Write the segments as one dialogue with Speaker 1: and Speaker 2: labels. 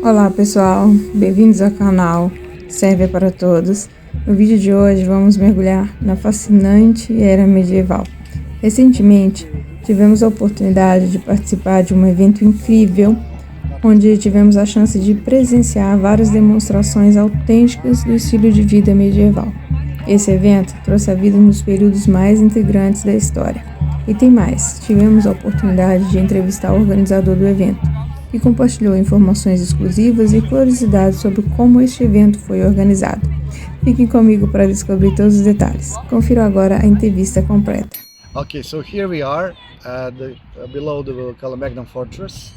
Speaker 1: Olá pessoal, bem-vindos ao canal Sérvia para Todos. No vídeo de hoje vamos mergulhar na fascinante era medieval. Recentemente tivemos a oportunidade de participar de um evento incrível, onde tivemos a chance de presenciar várias demonstrações autênticas do estilo de vida medieval. Esse evento trouxe a vida nos períodos mais intrigantes da história. E tem mais, tivemos a oportunidade de entrevistar o organizador do evento, que compartilhou informações exclusivas e curiosidades sobre como este evento foi organizado. Fiquem comigo para descobrir todos os detalhes. Confiram agora a entrevista completa.
Speaker 2: Okay, so here we are below the Kalemegdan Fortress,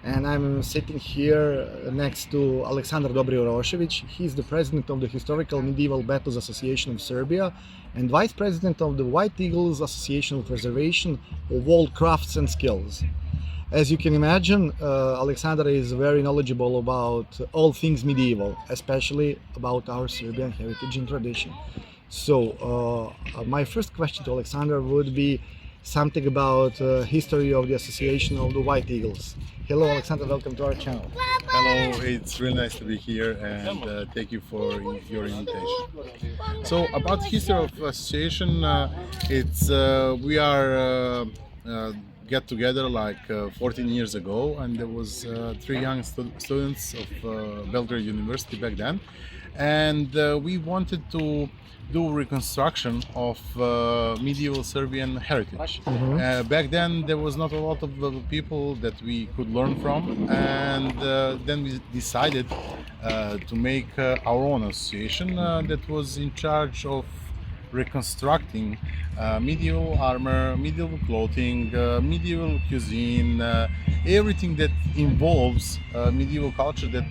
Speaker 2: and I'm sitting here next to Aleksandar Dobroroshević. He's the president of the Historical Medieval Battles Association of Serbia and vice president of the White Eagles Association of Preservation of All Crafts and Skills. As you can imagine, Aleksandar is very knowledgeable about all things medieval, especially about our Serbian heritage and tradition. So my first question to Aleksandar would be something about history of the Association of the White Eagles. Hello Aleksandar, welcome to our channel.
Speaker 3: Hello, it's really nice to be here and thank you for your invitation. So about history of association, we are get together like 14 years ago, and there was three young students of Belgrade University back then, and we wanted to do reconstruction of medieval Serbian heritage. Back then there was not a lot of people that we could learn from, and then we decided to make our own association that was in charge of reconstructing medieval armor, medieval clothing, medieval cuisine, everything that involves medieval culture that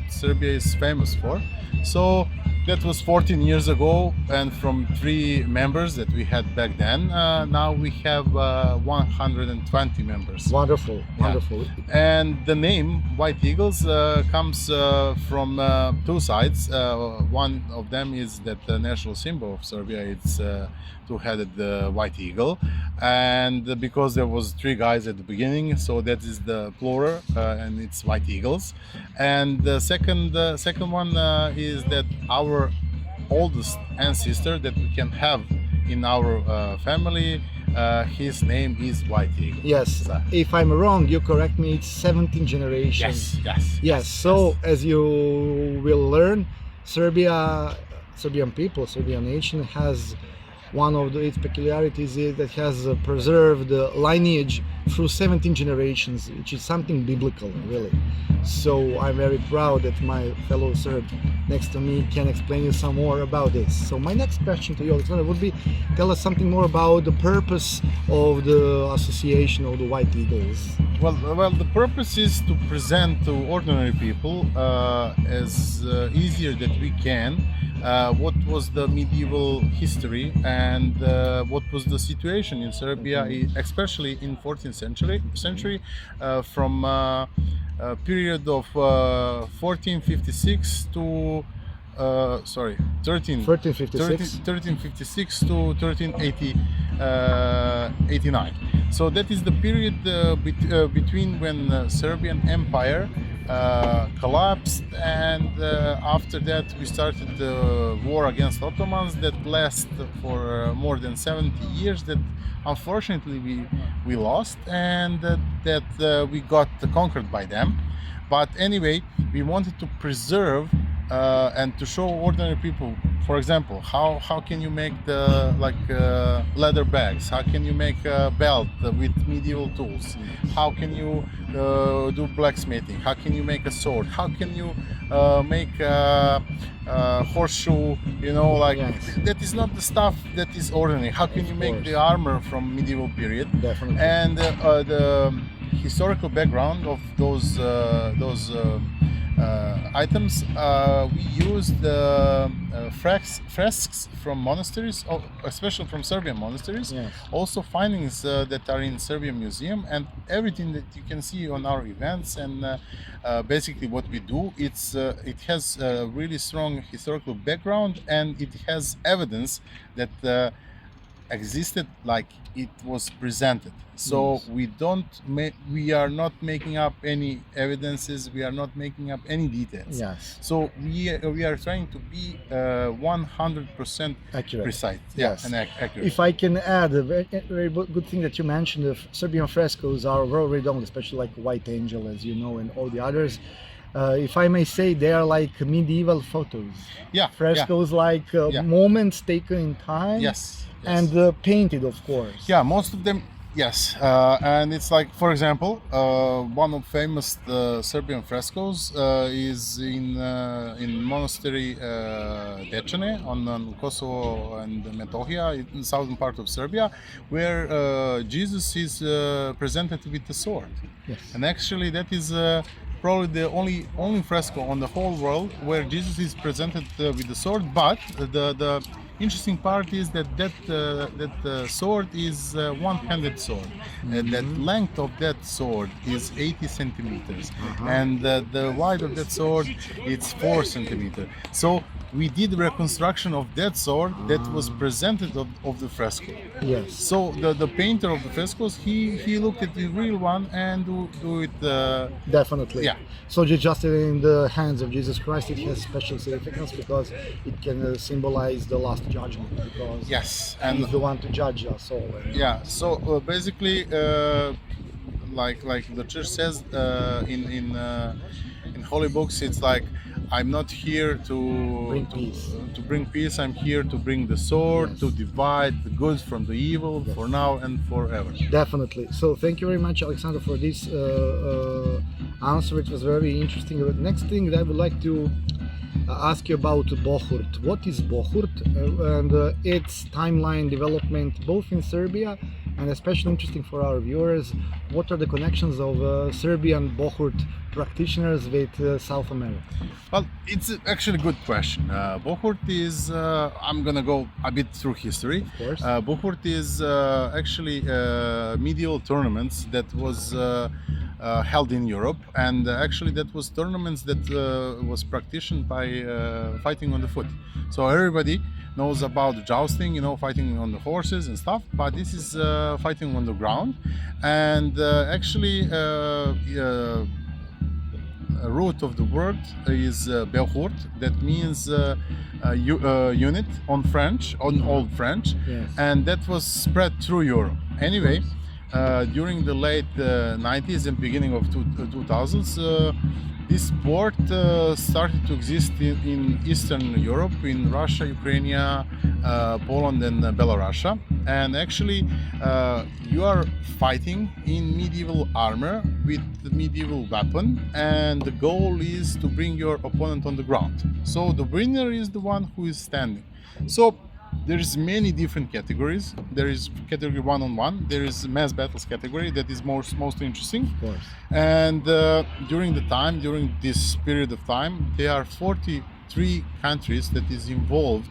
Speaker 3: Serbia is famous for. So that was 14 years ago, and from three members that we had back then, now we have 120 members.
Speaker 2: Wonderful, wonderful.
Speaker 3: And the name White Eagles comes from two sides. One of them is that the national symbol of Serbia, it's two-headed white eagle, and because there was three guys at the beginning, so that is the plural, and it's White Eagles. And the second one is that our oldest ancestor that we can have in our family, his name is White Eagle.
Speaker 2: Yes, if I'm wrong, you correct me, it's 17 generations. Yes. So as you will learn, Serbian people, Serbian nation has one of its peculiarities is that has preserved the lineage through 17 generations, which is something biblical, really. So I'm very proud that my fellow Serb next to me can explain you some more about this. So my next question to you, Alexander, would be, tell us something more about the purpose of the Association of the White Eagles.
Speaker 3: Well, the purpose is to present to ordinary people as easier that we can what was the medieval history and what was the situation in Serbia, especially in 14th century, from period of 1456 to 1356 to 1389. So that is the period between when Serbian Empire collapsed, and after that we started the war against Ottomans that lasted for more than 70 years, that unfortunately we lost, and that we got conquered by them. But anyway, we wanted to preserve and to show ordinary people, for example, how can you make the leather bags, how can you make a belt with medieval tools, how can you do blacksmithing, how can you make a sword, how can you make a horseshoe, that is not the stuff that is ordinary. How can you make the armor from medieval period?
Speaker 2: Definitely.
Speaker 3: And the historical background of those items, we used fresks from monasteries, especially from Serbian monasteries.
Speaker 2: Yes.
Speaker 3: Also findings that are in Serbian Museum, and everything that you can see on our events. And basically what we do, it has a really strong historical background, and it has evidence that existed like it was presented. So we are not making up any evidences. We are not making up any details.
Speaker 2: Yes.
Speaker 3: So we are trying to be 100%
Speaker 2: Accurate.
Speaker 3: precise.
Speaker 2: Yes.
Speaker 3: And accurate.
Speaker 2: If I can add, a very good thing that you mentioned, the Serbian frescoes are well renowned, especially like White Angel, as you know, and all the others. If I may say, they are like medieval photos.
Speaker 3: Yeah.
Speaker 2: Frescoes like moments taken in time.
Speaker 3: Yes.
Speaker 2: And painted, of course.
Speaker 3: Yeah, most of them. Yes, and it's like, for example, one of famous Serbian frescoes is in monastery Dečane on Kosovo and Metohija, in southern part of Serbia, where Jesus is presented with the sword.
Speaker 2: Yes.
Speaker 3: And actually, that is probably the only fresco on the whole world where Jesus is presented with the sword. But the interesting part is that sword is one-handed sword. That length of that sword is 80 centimeters, and the width of that sword it's 4 centimeters. So we did reconstruction of that sword that was presented of the fresco.
Speaker 2: Yes.
Speaker 3: So the painter of the frescoes, he looked at the real one and do it.
Speaker 2: Definitely.
Speaker 3: Yeah.
Speaker 2: So just in the hands of Jesus Christ, it has special significance because it can symbolize the last judgment. Because
Speaker 3: yes,
Speaker 2: He's the one to judge us all.
Speaker 3: Yeah. So basically, like the church says in holy books, it's like, I'm not here to bring peace. I'm here to bring the sword, to divide the good from the evil, for now and forever.
Speaker 2: Definitely. So thank you very much, Alexander, for this answer. It was very interesting. The next thing that I would like to ask you about Bohurt. What is Bohurt and its timeline development both in Serbia, and especially interesting for our viewers, what are the connections of Serbian Bohurt practitioners with South America?
Speaker 3: Well, it's actually a good question. Bohurt is, I'm gonna go a bit through history.
Speaker 2: Of course.
Speaker 3: Bohurt is actually medieval tournaments that was held in Europe, and actually that was tournaments that was practiced by fighting on the foot. So everybody knows about jousting, fighting on the horses and stuff, but this is fighting on the ground. And actually root of the word is Belhurt, that means unit on French, on Old French, and that was spread through Europe. Anyway, during the late 90s and beginning of 2000s, this sport started to exist in Eastern Europe, in Russia, Ukraine, Poland and Belarus. And actually you are fighting in medieval armor with the medieval weapon, and the goal is to bring your opponent on the ground. So the winner is the one who is standing. So there's many different categories. There is category one-on-one. There is mass battles category that is most interesting.
Speaker 2: Of course.
Speaker 3: And during this period of time, there are 43 countries that is involved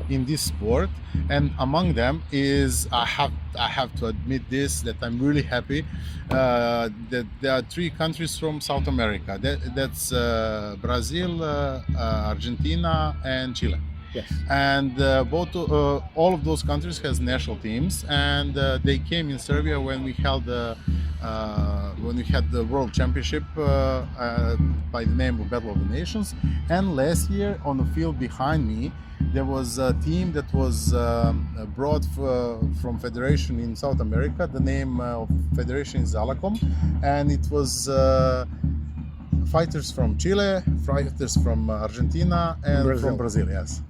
Speaker 3: in this sport, and among them is I have to admit this, that I'm really happy that there are 3 countries from South America. That's Brazil, Argentina, and Chile.
Speaker 2: Yes.
Speaker 3: And all of those countries has national teams, and they came in Serbia when we had the World Championship by the name of Battle of the Nations. And last year, on the field behind me, there was a team that was brought from federation in South America. The name of federation is Alacom, and it was fighters from Chile, fighters from Argentina, and from Brazil. Yes.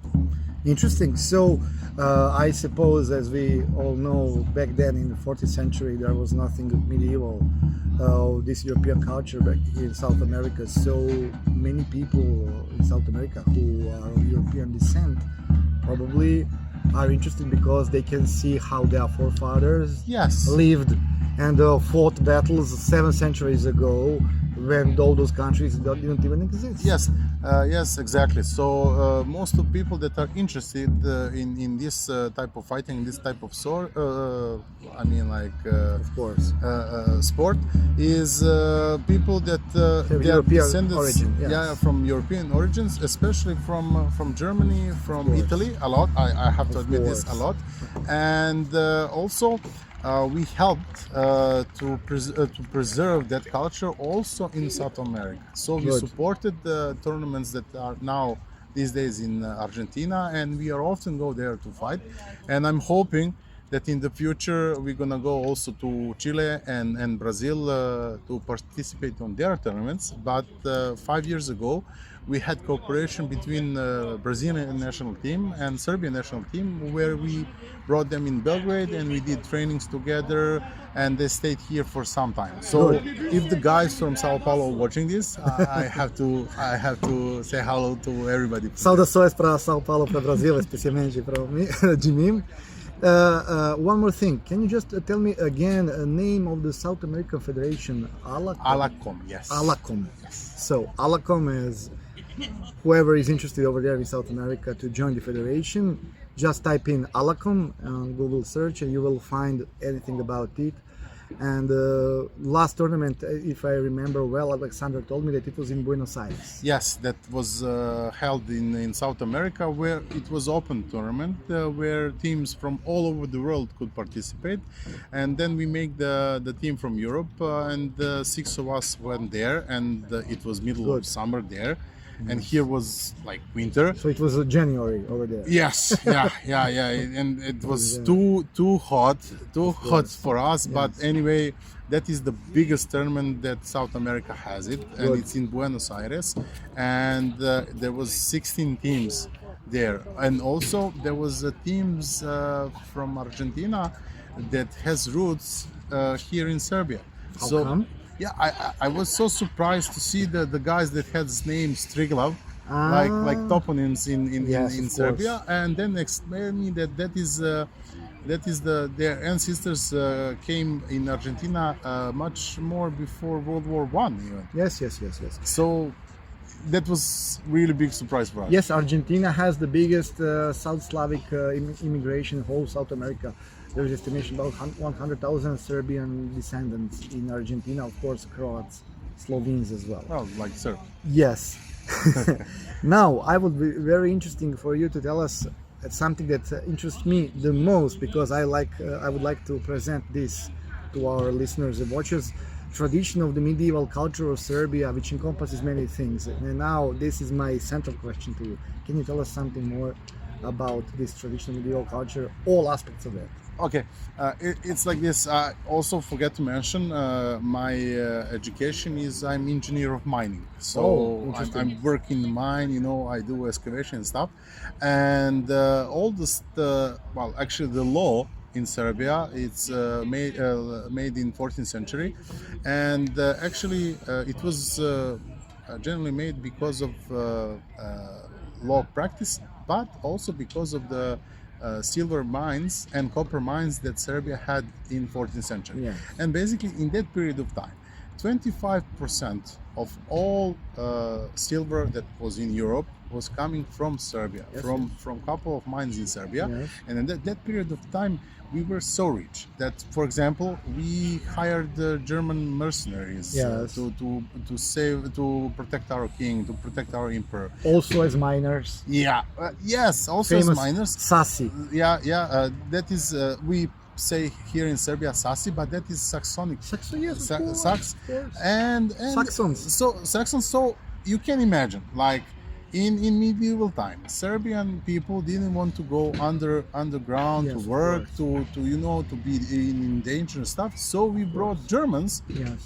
Speaker 2: Interesting. So I suppose, as we all know, back then in the 14th century there was nothing medieval this European culture back in South America. So many people in South America who are of European descent probably are interested because they can see how their forefathers lived and fought battles 7 centuries ago, when all those countries didn't even exist.
Speaker 3: Yes, exactly. So most of people that are interested in this type of fighting, this type of
Speaker 2: Of course.
Speaker 3: sport, is people that they are
Speaker 2: European
Speaker 3: descendants,
Speaker 2: origin, yes.
Speaker 3: from European origins, especially from Germany, from
Speaker 2: course.
Speaker 3: Italy, a lot. I have to admit this a
Speaker 2: course.
Speaker 3: lot, and also. We helped to preserve that culture also in South America. So we
Speaker 2: Good.
Speaker 3: supported the tournaments that are now these days in Argentina, and we are often go there to fight. And I'm hoping that in the future we're gonna go also to Chile and Brazil to participate on their tournaments. But 5 years ago, we had cooperation between Brazilian national team and Serbian national team, where we brought them in Belgrade and we did trainings together, and they stayed here for some time. So if the guys from Sao Paulo are watching this, I have to say hello to everybody.
Speaker 2: Saudações para São Paulo, para Brasil, especialmente para de mim. One more thing, can you just tell me again the name of the South American Federation?
Speaker 3: Alacom, yes.
Speaker 2: Alacom.
Speaker 3: Yes.
Speaker 2: So Alacom is whoever is interested over there in South America to join the federation. Just type in Alacom on Google search and you will find anything about it. And last tournament, if I remember well, Alexander told me that it was in Buenos Aires.
Speaker 3: Yes, that was held in South America, where it was open tournament, where teams from all over the world could participate. And then we make the team from Europe, and 6 of us went there, and it was middle of summer there. And here was like winter.
Speaker 2: So it was January over there.
Speaker 3: Yes, yeah, and it was too hot for us. But anyway, that is the biggest tournament that South America has it, and it's in Buenos Aires. And there was 16 teams there, and also there was teams from Argentina that has roots here in Serbia.
Speaker 2: How come?
Speaker 3: Yeah, I was so surprised to see the guys that had his name Striglav, like toponyms in Serbia, and then explained me that is their ancestors came in Argentina much more before World War I even.
Speaker 2: Yes.
Speaker 3: So that was really big surprise for us.
Speaker 2: Yes, Argentina has the biggest South Slavic immigration in whole South America. There is estimation about 100,000 Serbian descendants in Argentina, of course, Croats, Slovenes as well.
Speaker 3: Well, like sir.
Speaker 2: Yes. Now, I would be very interesting for you to tell us something that interests me the most, because I would like to present this to our listeners and watchers. Tradition of the medieval culture of Serbia, which encompasses many things. And now, this is my central question to you. Can you tell us something more about this traditional medieval culture, all aspects of it?
Speaker 3: Okay, it's like this. I also forget to mention my education is I'm engineer of mining. So I'm working in the mine. I do excavation and stuff. And all this, actually the law in Serbia, it's made in 14th century, and actually it was generally made because of law practice, but also because of the silver mines and copper mines that Serbia had in 14th century.
Speaker 2: Yeah.
Speaker 3: And basically in that period of time, 25% of all silver that was in Europe was coming from Serbia, from couple of mines in Serbia.
Speaker 2: Yes.
Speaker 3: And in that period of time, we were so rich that, for example, we hired German mercenaries to protect our king, to protect our emperor.
Speaker 2: Also as miners.
Speaker 3: Also
Speaker 2: famous
Speaker 3: as miners.
Speaker 2: Sasi.
Speaker 3: That is we say here in Serbia Sasi, but that is Saxonic. Sax and
Speaker 2: Saxons.
Speaker 3: So Saxons. So you can imagine, like in medieval times, Serbian people didn't want to go underground to work, to be in danger and stuff. So we brought Germans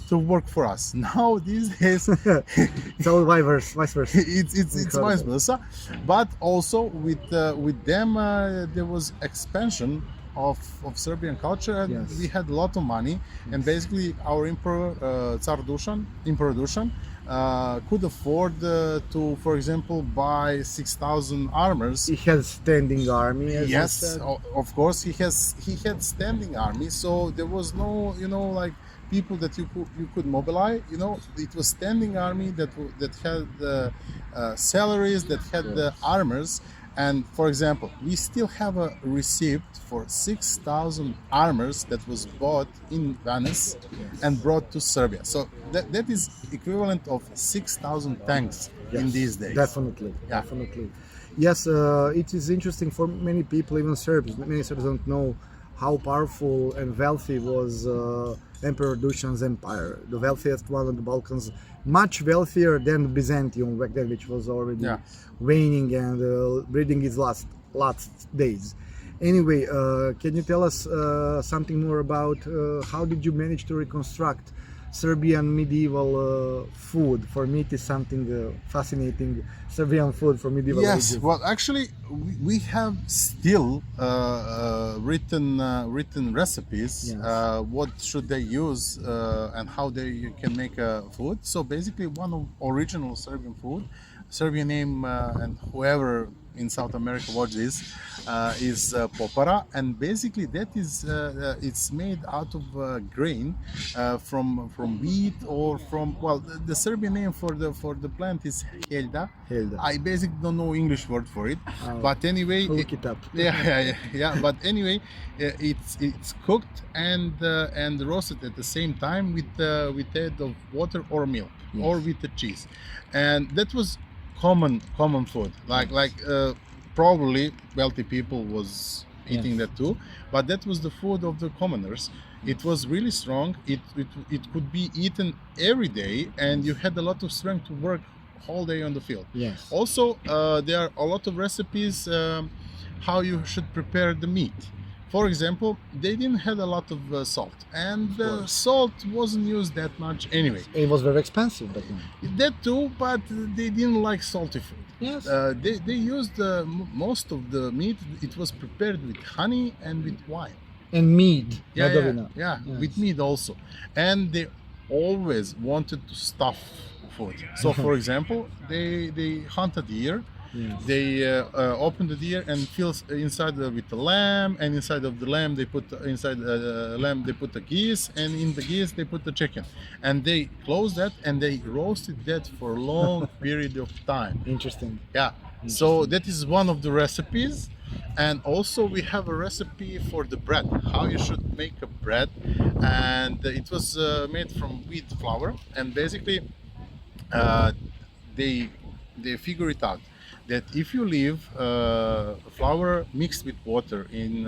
Speaker 3: to work for us. Now these days,
Speaker 2: it's all vice versa.
Speaker 3: It's vice versa. But also with them, there was expansion of Serbian culture, and we had a lot of money, and basically our emperor Emperor Dusan could afford to, for example, buy 6,000 armors.
Speaker 2: He has standing army.
Speaker 3: Yes, of course he had standing army. So there was no, people that you could mobilize. You know, it was standing army that had salaries, that had the armors. And for example, we still have a receipt for 6,000 armors that was bought in Venice and brought to Serbia. So that is equivalent of 6,000 tanks in these days.
Speaker 2: Definitely,
Speaker 3: Yeah.
Speaker 2: definitely. Yes, it is interesting for many people, even Serbs. Many Serbs don't know how powerful and wealthy was Emperor Dušan's empire, the wealthiest one in the Balkans, much wealthier than Byzantium back then, which was already waning and breathing its last days. Anyway, can you tell us something more about how did you manage to reconstruct Serbian medieval food? For me, it is something fascinating. Serbian food from medieval ages.
Speaker 3: Well, actually, we have still written recipes.
Speaker 2: Yes.
Speaker 3: What should they use and how they can make food. So basically, one of original Serbian food, Serbian name, and whoever in South America watch this is popara, and basically that is it's made out of grain from wheat or from, well, the Serbian name for the plant is helda. I basically don't know English word for it, but anyway,
Speaker 2: Look it up.
Speaker 3: Yeah. But anyway, it's cooked and roasted at the same time with add of water or milk or with the cheese, and that was common food, like probably wealthy people was eating that too, but that was the food of the commoners. It was really strong. It could be eaten every day, and you had a lot of strength to work whole day on the field.
Speaker 2: Yes.
Speaker 3: Also, there are a lot of recipes how you should prepare the meat. For example, they didn't have a lot of salt, and salt wasn't used that much anyway.
Speaker 2: It was very expensive back then.
Speaker 3: That too, but they didn't like salty food.
Speaker 2: Yes.
Speaker 3: They used most of the meat. It was prepared with honey and with wine.
Speaker 2: And mead.
Speaker 3: Yeah,
Speaker 2: Yes.
Speaker 3: with meat also. And they always wanted to stuff food. So, for example, they hunt a deer.
Speaker 2: Yes.
Speaker 3: They open the deer and fill inside with the lamb, and inside of the lamb they put the geese, and in the geese they put the chicken, and they close that and they roasted that for a long period of time.
Speaker 2: Interesting.
Speaker 3: Yeah. So that is one of the recipes, and also we have a recipe for the bread, how you should make a bread, and it was made from wheat flour, and basically they figure it out that if you leave flour mixed with water in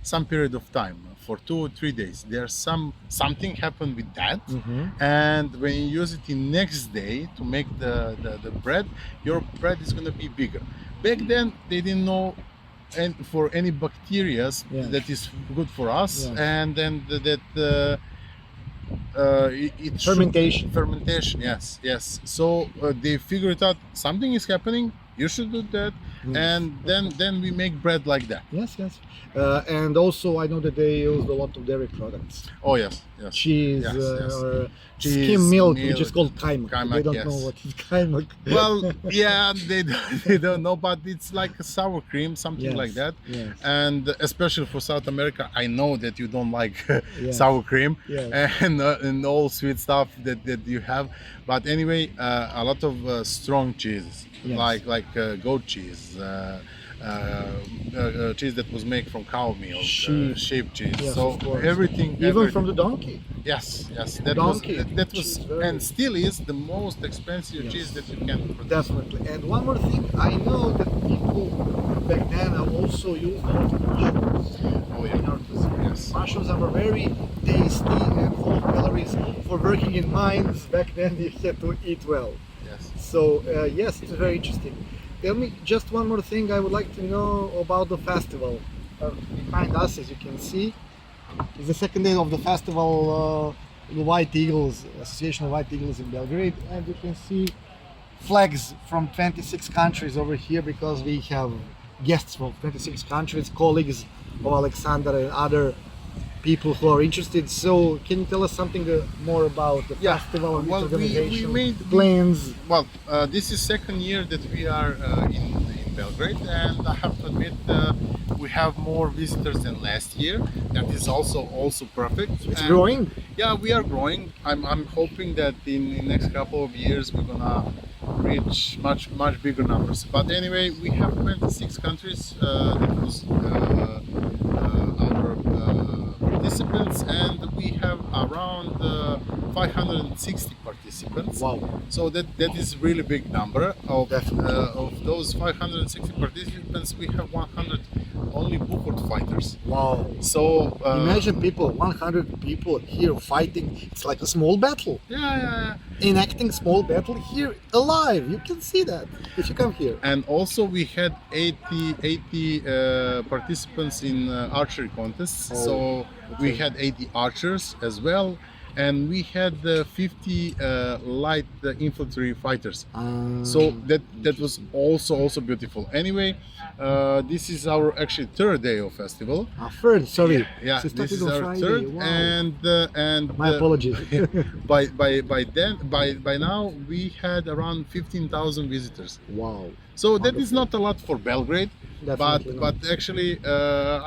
Speaker 3: some period of time for 2 or 3 days, there's something happened with that, and when you use it in next day to make the bread, your bread is going to be bigger. Back then they didn't know for any bacteria that is good for us, and then fermentation, yes. So they figured out something is happening, you should do that, and then we make bread like that.
Speaker 2: Yes. And also I know that they use a lot of dairy products.
Speaker 3: Oh yes.
Speaker 2: Cheese, or
Speaker 3: Cheese,
Speaker 2: skim milk, which is called kaymak. They don't
Speaker 3: yes.
Speaker 2: know what is kaymak.
Speaker 3: Well, yeah, they don't know, but it's like a sour cream, something like that.
Speaker 2: Yes.
Speaker 3: And especially for South America, I know that you don't like sour cream and all sweet stuff that you have. But anyway, a lot of strong cheeses, like goat cheese, cheese that was made from cow milk, sheep cheese.
Speaker 2: Yes,
Speaker 3: so everything,
Speaker 2: from the donkey.
Speaker 3: Yes. That was and still is the most expensive cheese that you can produce.
Speaker 2: Definitely. And one more thing, I know that people back then also used a lot of mushrooms.
Speaker 3: Oh yeah.
Speaker 2: In our cuisine.
Speaker 3: Yes.
Speaker 2: Mushrooms are very tasty and full of calories. For working in mines back then, you had to eat well.
Speaker 3: Yes.
Speaker 2: So yes, it's very interesting. Tell me just one more thing. I would like to know about the festival. Behind us, as you can see, is the second day of the festival. The White Eagles, Association of White Eagles in Belgrade, and you can see flags from 26 countries over here because we have guests from 26 countries, colleagues of Alexander and other people who are interested. So can you tell us something more about the festival and its organization,
Speaker 3: we
Speaker 2: plans?
Speaker 3: Well, this is second year that we are in Belgrade, and I have to admit we we have more visitors than last year. That is also perfect.
Speaker 2: It's
Speaker 3: And
Speaker 2: growing.
Speaker 3: yeah, we are growing. I'm hoping that in the next couple of years we're gonna reach much bigger numbers. But anyway, we have 26 countries. That was our participants, and we have around 560 participants.
Speaker 2: Wow.
Speaker 3: So that is really big number.
Speaker 2: Definitely.
Speaker 3: Of those 560 participants, we have 100 only booked fighters.
Speaker 2: Wow.
Speaker 3: So
Speaker 2: Imagine people, 100 people here fighting. It's like a small battle.
Speaker 3: yeah.
Speaker 2: Enacting small battle here alive. You can see that if you come here.
Speaker 3: And also we had 80 participants in archery contests.
Speaker 2: Oh,
Speaker 3: So we
Speaker 2: okay.
Speaker 3: had 80 archers as well, and we had 50 light infantry fighters. So that was also beautiful. Anyway, this is our actually third day of festival.
Speaker 2: Third, sorry.
Speaker 3: Yeah,
Speaker 2: So it
Speaker 3: this
Speaker 2: started
Speaker 3: is
Speaker 2: on
Speaker 3: our
Speaker 2: Friday.
Speaker 3: third,
Speaker 2: Wow.
Speaker 3: and
Speaker 2: My apologies.
Speaker 3: by now we had around 15,000 visitors.
Speaker 2: Wow.
Speaker 3: So that is
Speaker 2: Wonderful.
Speaker 3: not a lot for Belgrade,
Speaker 2: Definitely
Speaker 3: but
Speaker 2: not.
Speaker 3: actually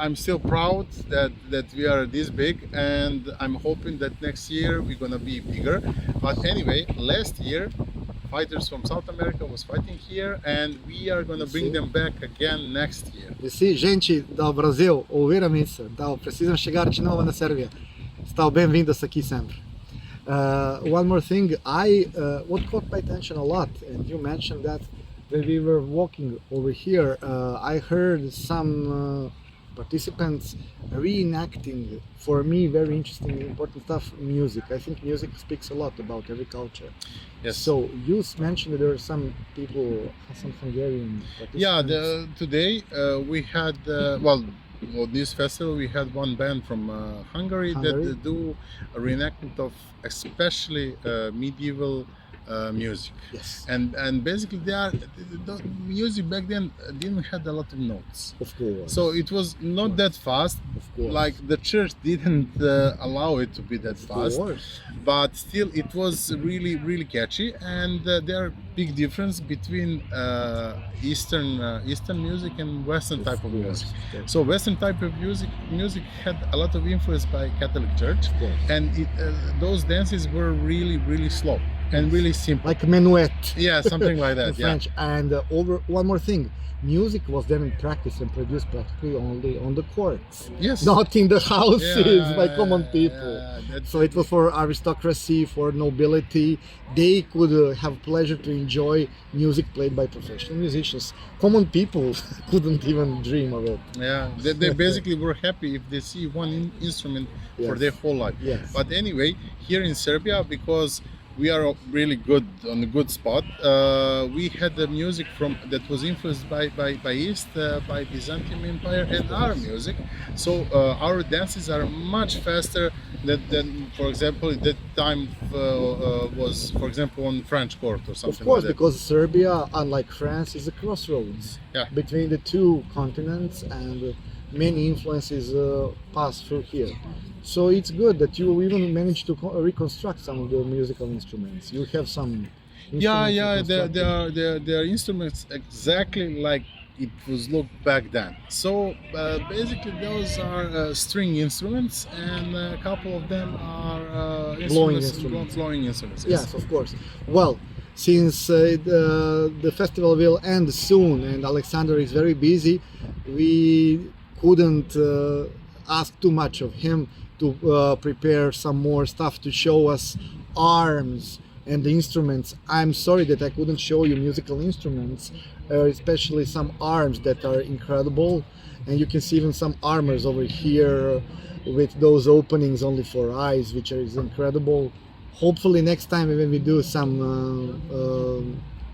Speaker 3: I'm still proud that we are this big, and I'm hoping that next year we're gonna be bigger. But anyway, last year fighters from South America was fighting here, and we are gonna bring them back again next year.
Speaker 2: E se gente do Brasil ouviram isso, então precisam chegar de novo na Sérvia. Estão bem-vindos aqui sempre. One more thing, what caught my attention a lot, and you mentioned that when we were walking over here, I heard some participants reenacting, for me, very interesting and important stuff, music. I think music speaks a lot about every culture.
Speaker 3: Yes.
Speaker 2: So you mentioned that there are some people, some Hungarian
Speaker 3: Yeah,
Speaker 2: participants.
Speaker 3: today we had well, this festival we had one band from Hungary
Speaker 2: Hungary?
Speaker 3: that do a reenactment of especially medieval music.
Speaker 2: Yes,
Speaker 3: And basically the music back then didn't had a lot of notes,
Speaker 2: of course.
Speaker 3: so it was not that fast.
Speaker 2: Of course.
Speaker 3: Like the church didn't allow it to be that
Speaker 2: Of
Speaker 3: fast,
Speaker 2: course.
Speaker 3: but still it was really catchy. And there are big difference between Eastern music and Western type of music. So Western type of music had a lot of influence by Catholic Church,
Speaker 2: Of course.
Speaker 3: and those dances were really slow and really simple.
Speaker 2: Like menuet
Speaker 3: Yeah, something like
Speaker 2: in
Speaker 3: that. Yeah.
Speaker 2: French. And over one more thing, music was then practiced and produced practically only on the courts,
Speaker 3: Yes.
Speaker 2: not in the houses
Speaker 3: Yeah,
Speaker 2: by common people. So it was for aristocracy, for nobility. They could have pleasure to enjoy music played by professional musicians. Common people couldn't even dream of it.
Speaker 3: Yeah, they basically were happy if they see one instrument for
Speaker 2: Yes.
Speaker 3: their whole life.
Speaker 2: Yes.
Speaker 3: But anyway, here in Serbia, because we are really good on a good spot, we had the music from that was influenced by East, by Byzantium Empire, and our music. So our dances are much faster than for example, at that time was, for example, on French court or something.
Speaker 2: Of course,
Speaker 3: like that.
Speaker 2: because Serbia, unlike France, is a crossroads
Speaker 3: Yeah.
Speaker 2: between the two continents, and many influences pass through here. So it's good that you even managed to reconstruct some of the musical instruments. You have some.
Speaker 3: Yeah,
Speaker 2: instruments reconstructed.
Speaker 3: they are instruments exactly like it was looked back then. So basically, those are string instruments, and a couple of them are blowing instruments.
Speaker 2: Yes, of course. Well, since the festival will end soon and Alexander is very busy, we couldn't ask too much of him to prepare some more stuff to show us arms and the instruments. I'm sorry that I couldn't show you musical instruments, especially some arms that are incredible, and you can see even some armors over here with those openings only for eyes, which is incredible. Hopefully next time when we do some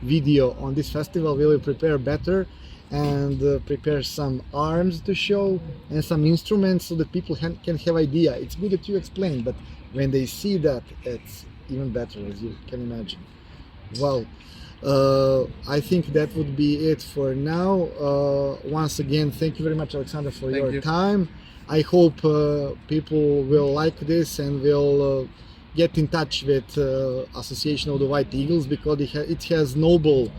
Speaker 2: video on this festival, we will prepare better and prepare some arms to show and some instruments so that people can have idea. It's good that you explain, but when they see that, it's even better, as you can imagine. Well, I think that would be it for now. Once again, thank you very much, Alexander, for
Speaker 3: Thank
Speaker 2: your
Speaker 3: you.
Speaker 2: time. I hope people will like this and will get in touch with Association of the White Eagles, because it has noble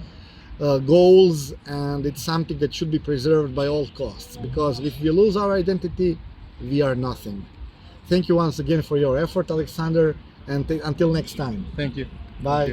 Speaker 2: goals, and it's something that should be preserved by all costs, because if we lose our identity, we are nothing. Thank you once again for your effort, Alexander, and until next time.
Speaker 3: Thank you.
Speaker 2: Bye.
Speaker 3: Thank you.